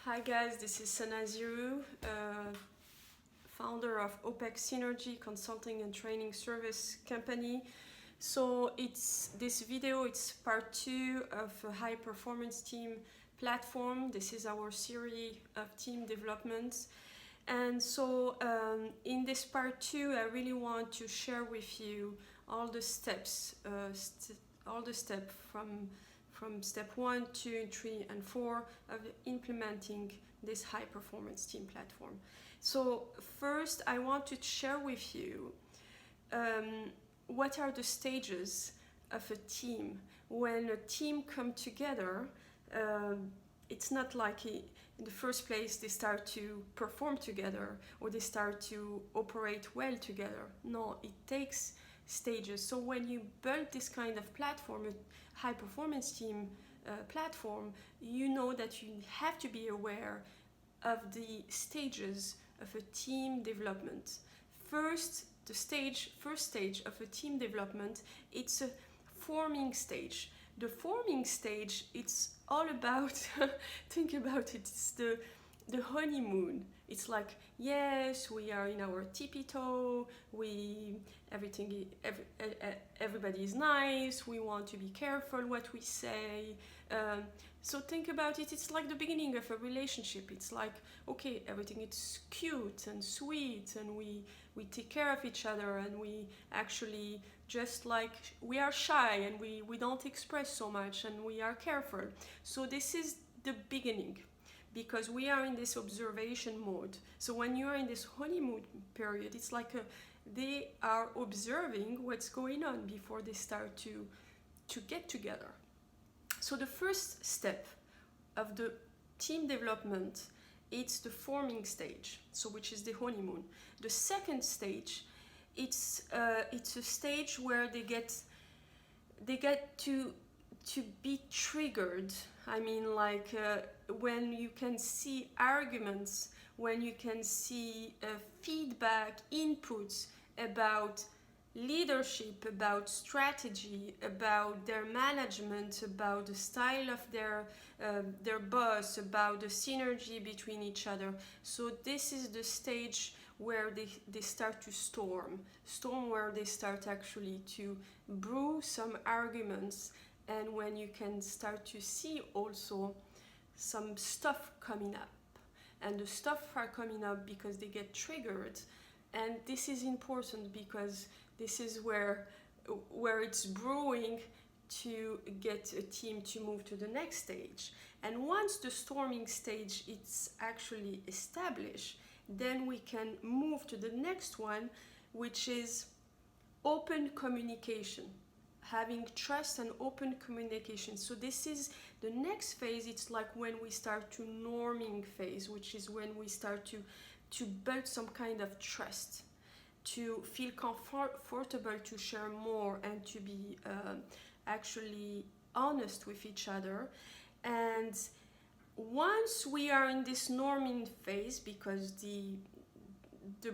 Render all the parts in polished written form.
Hi guys, this is Sana Ziru, founder of OPEC Synergy Consulting and Training Service Company. So this video, it's part 2 of a high performance team platform. This is our series of team developments. And so in this part 2, I really want to share with you all the steps, from step 1, 2, 3, and 4 of implementing this high performance team platform. So first, I want to share with you what are the stages of a team. When a team comes together, it's not like in the first place they start to perform together or they start to operate well together. No, it takes stages. So when you build this kind of platform, a high performance team platform, you know that you have to be aware of the stages of a team development. First stage of a team development, it's a forming stage. The forming stage, it's all about think about it, it's the honeymoon. It's like, yes, we are in our tippy toe, everybody is nice, we want to be careful what we say. So think about it, it's like the beginning of a relationship. It's like, okay, everything is cute and sweet, and we take care of each other, and we actually just like, we are shy and we don't express so much, and we are careful. So this is the beginning, because we are in this observation mode. So when you are in this honeymoon period, it's like they are observing what's going on before they start to get together. So the first step of the team development, it's the forming stage, so which is the honeymoon. The second stage, it's a stage where they get to be triggered. I mean, like when you can see arguments, when you can see feedback, inputs about leadership, about strategy, about their management, about the style of their boss, about the synergy between each other. So this is the stage where they start to storm, where they start actually to brew some arguments, and when you can start to see also some stuff coming up. And the stuff are coming up because they get triggered. And this is important because this is where it's brewing to get a team to move to the next stage. And once the storming stage is actually established, then we can move to the next one, which is open communication, having trust and open communication. So this is the next phase. It's like when we start to norming phase, which is when we start to build some kind of trust, to feel comfortable to share more, and to be actually honest with each other. And once we are in this norming phase, because the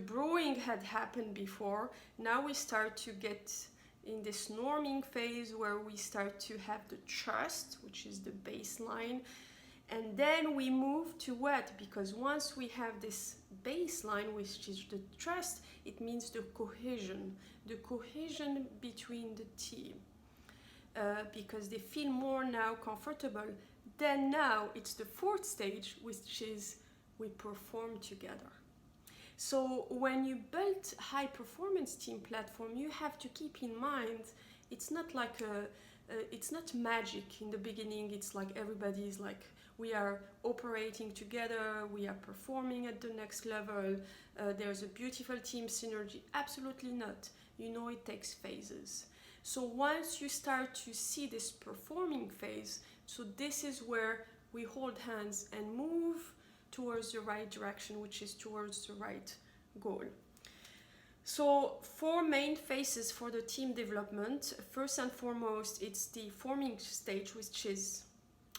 brewing had happened before, now we start to get in this norming phase where we start to have the trust, which is the baseline. And then we move to what? Because once we have this baseline, which is the trust, it means the cohesion between the team. Because they feel more now comfortable. Then now it's the fourth stage, which is we perform together. So when you build high performance team platform, you have to keep in mind, it's not like it's not magic in the beginning. It's like everybody is like, we are operating together, we are performing at the next level, there's a beautiful team synergy. Absolutely not. You know, it takes phases. So once you start to see this performing phase, so this is where we hold hands and move towards the right direction, which is towards the right goal. So 4 main phases for the team development. First and foremost, it's the forming stage, which is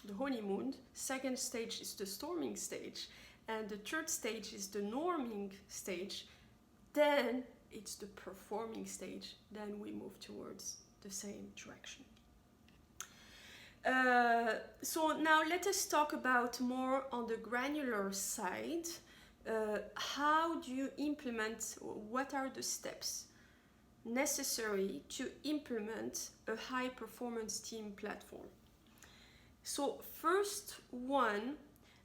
the honeymoon. Second stage is the storming stage. And the third stage is the norming stage. Then it's the performing stage. Then we move towards the same direction. So now let us talk about more on the granular side. How do you implement, what are the steps necessary to implement a high performance team platform? So first one,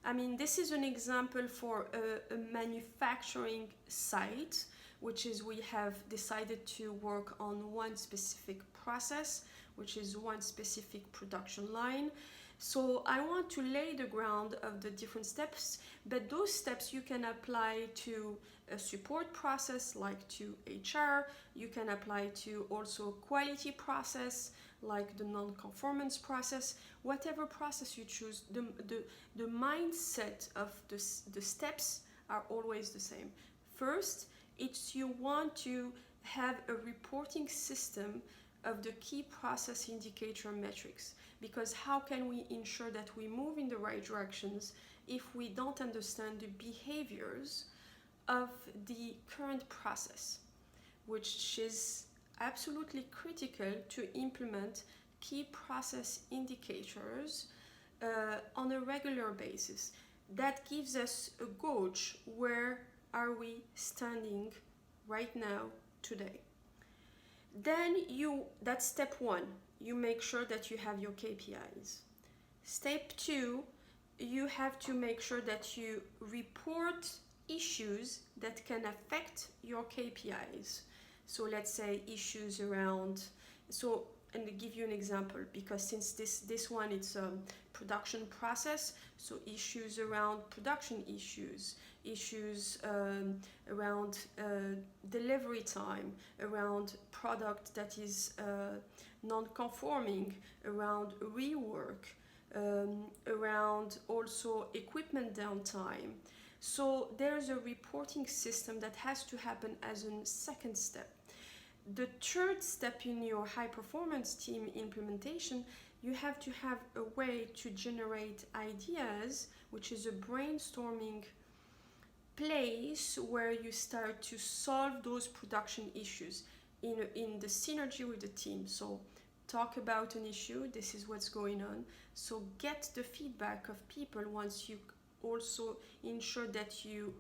I mean, this is an example for a manufacturing site, which is we have decided to work on one specific process, which is one specific production line. So I want to lay the ground of the different steps, but those steps you can apply to a support process like to HR, you can apply to also quality process like the non-conformance process, whatever process you choose, the mindset of the steps are always the same. First, it's you want to have a reporting system of the key process indicator metrics, because how can we ensure that we move in the right directions if we don't understand the behaviors of the current process, which is absolutely critical to implement key process indicators on a regular basis. That gives us a gauge where are we standing right now today. Then that's step one, you make sure that you have your KPIs. Step two, you have to make sure that you report issues that can affect your KPIs. So let's say issues around, and I'll give you an example, because since this one it's a production process, so issues around production issues around delivery time, around product that is non-conforming, around rework, around also equipment downtime. So there's a reporting system that has to happen as a second step. The third step in your high performance team implementation, you have to have a way to generate ideas, which is a brainstorming place where you start to solve those production issues in the synergy with the team. So talk about an issue, this is what's going on. So get the feedback of people once you also ensure that you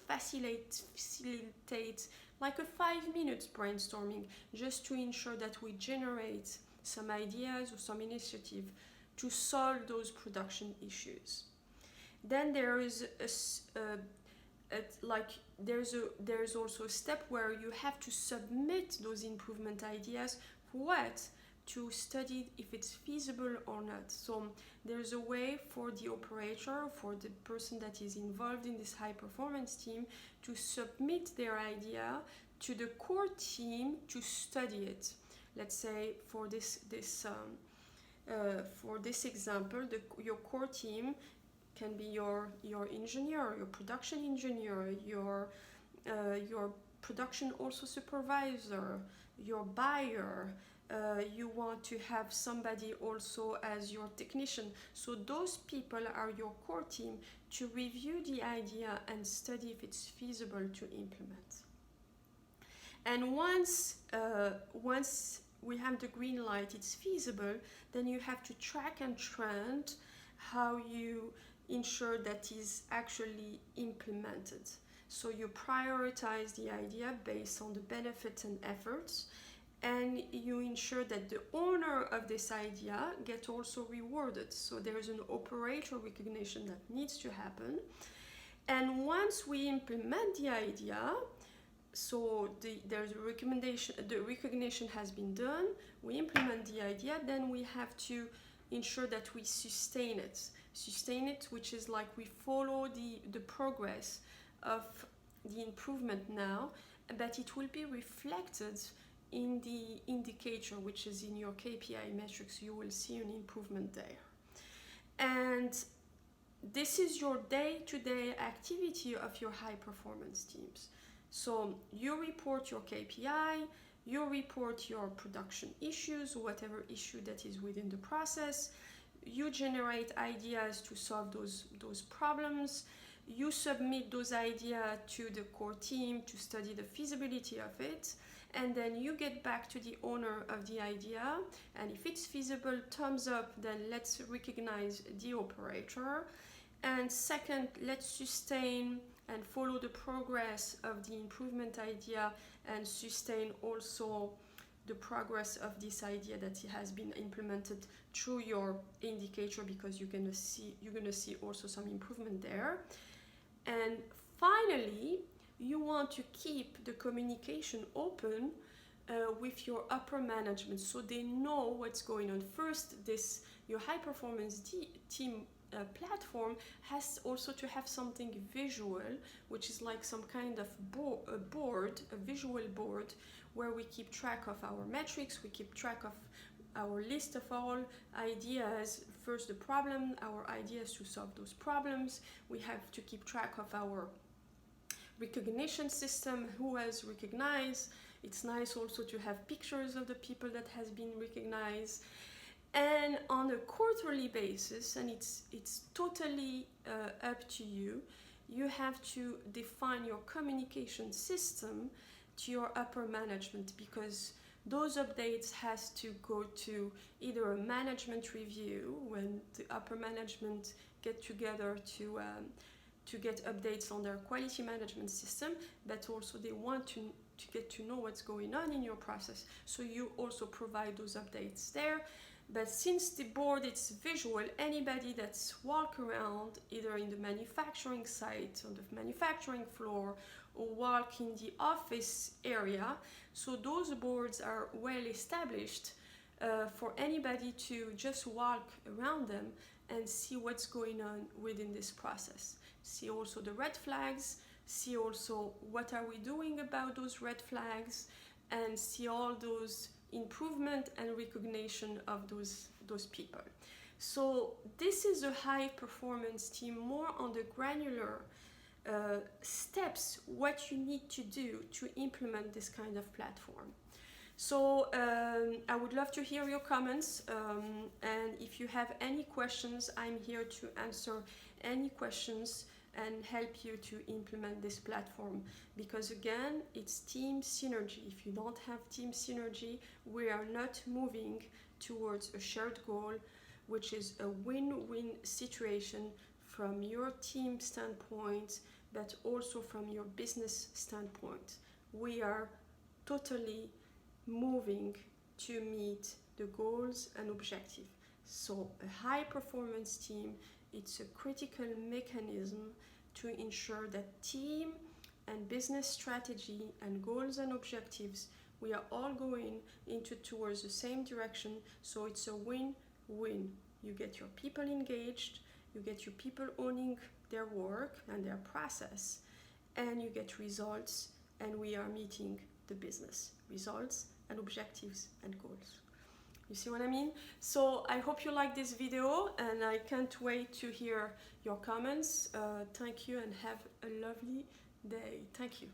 facilitate like a 5 minutes brainstorming, just to ensure that we generate some ideas or some initiative to solve those production issues. Then there is there's also a step where you have to submit those improvement ideas for what? To study if it's feasible or not. So there's a way for the operator, for the person that is involved in this high performance team, to submit their idea to the core team to study it. Let's say for this example, your core team can be your engineer, your production engineer, your production also supervisor, your buyer. You want to have somebody also as your technician. So those people are your core team to review the idea and study if it's feasible to implement. And once we have the green light, it's feasible, then you have to track and trend how you ensure that is actually implemented. So you prioritize the idea based on the benefits and efforts, and you ensure that the owner of this idea get also rewarded. So there's an operator recognition that needs to happen. And once we implement the idea, so there's a recommendation, the recognition has been done, we implement the idea, then we have to ensure that we sustain it, which is like we follow the progress of the improvement now, but it will be reflected in the indicator, which is in your KPI metrics. You will see an improvement there. And this is your day-to-day activity of your high performance teams. So you report your KPI, you report your production issues, whatever issue that is within the process, you generate ideas to solve those problems, you submit those ideas to the core team to study the feasibility of it, and then you get back to the owner of the idea, and if it's feasible, thumbs up, then let's recognize the operator. And second, let's sustain and follow the progress of the improvement idea and sustain also the progress of this idea that it has been implemented through your indicator, because you're gonna see also some improvement there. And finally, you want to keep the communication open with your upper management, so they know what's going on. First, your high performance team platform has also to have something visual, which is like some kind of a visual board, where we keep track of our metrics, we keep track of our list of all ideas. First, the problem, our ideas to solve those problems. We have to keep track of our recognition system, who has recognized. It's nice also to have pictures of the people that has been recognized. And on a quarterly basis, and it's totally up to you, you have to define your communication system to your upper management, because those updates has to go to either a management review, when the upper management get together to get updates on their quality management system, but also they want to get to know what's going on in your process. So you also provide those updates there. But since the board is visual, anybody that's walk around either in the manufacturing site, on the manufacturing floor, or walk in the office area, so those boards are well established for anybody to just walk around them and see what's going on within this process. See also the red flags, see also what are we doing about those red flags, and see all those improvement and recognition of those people. So this is a high performance team, more on the granular steps, what you need to do to implement this kind of platform. So I would love to hear your comments, and if you have any questions, I'm here to answer any questions and help you to implement this platform, because again, it's team synergy. If you don't have team synergy, we are not moving towards a shared goal, which is a win-win situation from your team standpoint, but also from your business standpoint. We are totally moving to meet the goals and objectives. So a high performance team, it's a critical mechanism to ensure that team and business strategy and goals and objectives, we are all going towards the same direction. So it's a win-win. You get your people engaged, you get your people owning their work and their process, and you get results, and we are meeting the business results and objectives and goals. You see what I mean? So I hope you like this video, and I can't wait to hear your comments. Thank you, and have a lovely day. Thank you.